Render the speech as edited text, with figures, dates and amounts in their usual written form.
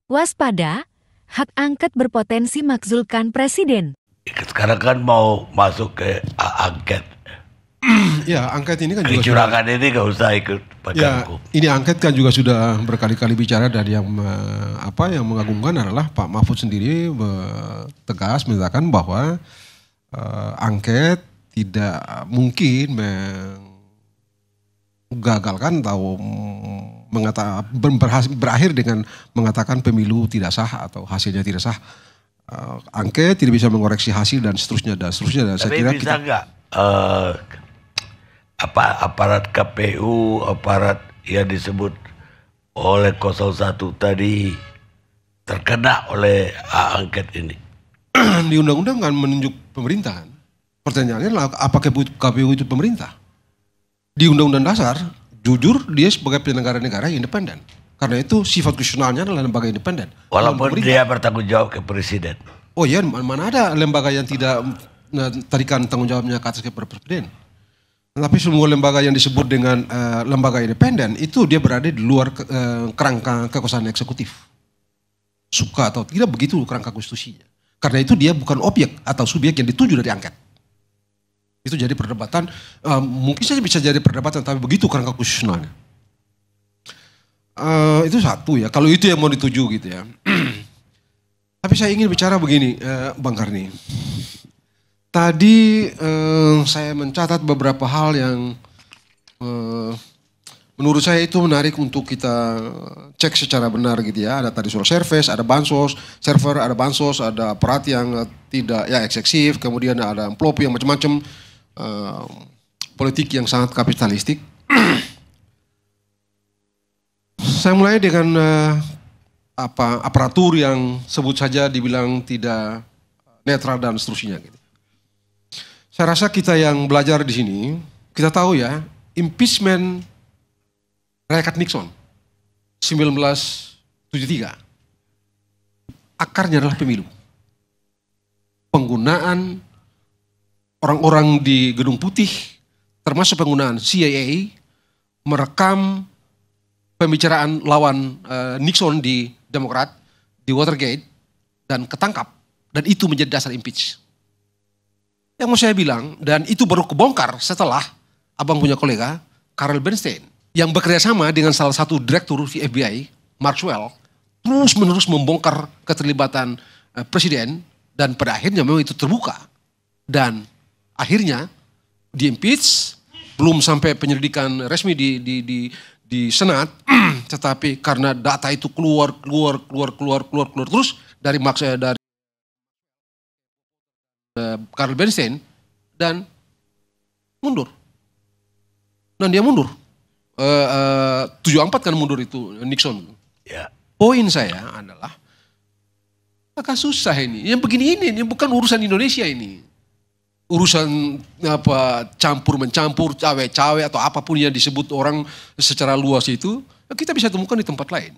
Waspada, hak angket berpotensi makzulkan presiden. Sekarang kan mau masuk ke angket. Ya, angket ini kan juga Kecurangan ini nggak usah ikut pakai ya, hukum. ini angket kan juga sudah berkali-kali bicara, dan yang yang mengagumkan adalah Pak Mahfud sendiri tegas menyatakan bahwa angket tidak mungkin menggagalkan atau berakhir dengan mengatakan pemilu tidak sah atau hasilnya tidak sah. Angket tidak bisa mengoreksi hasil dan seterusnya dan seterusnya. Dan Tapi saya kira bisa nggak aparat KPU, aparat yang disebut oleh 01 tadi terkena oleh angket ini? di undang-undang kan menunjuk pemerintah. Pertanyaannya adalah apakah KPU itu pemerintah? Di Undang-Undang Dasar, jujur dia sebagai penyelenggara negara yang independen. Karena itu sifat konstitusionalnya adalah lembaga independen. Walaupun dia bertanggung jawab ke presiden. Oh iya, mana ada lembaga yang tidak tarikan tanggung jawabnya ke atas kepada presiden. Tapi semua lembaga yang disebut dengan lembaga independen itu dia berada di luar kerangka kekuasaan eksekutif. Suka atau tidak begitu kerangka konstitusinya. Karena itu dia bukan objek atau subjek yang dituju dari angket. Itu jadi perdebatan, mungkin saja bisa jadi perdebatan, tapi begitu kerangka konstitusionalnya. Itu satu ya, kalau itu yang mau dituju gitu ya. Tapi saya ingin bicara begini, Bang Karni. Tadi saya mencatat beberapa hal yang menurut saya itu menarik untuk kita cek secara benar gitu ya. Ada tadi soal service, ada bansos, server, ada bansos, ada aparat yang tidak ya eksekutif, kemudian ada amplop yang macam-macam, politik yang sangat kapitalistik. Saya mulai dengan aparatur yang sebut saja dibilang tidak netral dan seterusnya gitu. Saya rasa kita yang belajar di sini, kita tahu ya, impeachment Richard Nixon 1973 akarnya adalah pemilu. Penggunaan orang-orang di Gedung Putih, termasuk penggunaan CIA, merekam pembicaraan lawan Nixon di Demokrat, di Watergate, dan ketangkap. Dan itu menjadi dasar impeach. Yang mau saya bilang, dan itu baru kebongkar setelah abang punya kolega, Carl Bernstein, yang bekerja sama dengan salah satu direktur FBI, Maxwell, terus-menerus membongkar keterlibatan presiden, dan pada akhirnya memang itu terbuka. Dan akhirnya di-impeach, belum sampai penyelidikan resmi di Senat, tetapi karena data itu keluar terus dari Carl Bernstein, dan mundur. Dan dia mundur. 74 kan mundur itu Nixon. Ya. Poin saya adalah agak susah ini. Yang begini ini bukan urusan Indonesia ini. Urusan campur-mencampur, cawe-cawe atau apapun yang disebut orang secara luas itu, kita bisa temukan di tempat lain.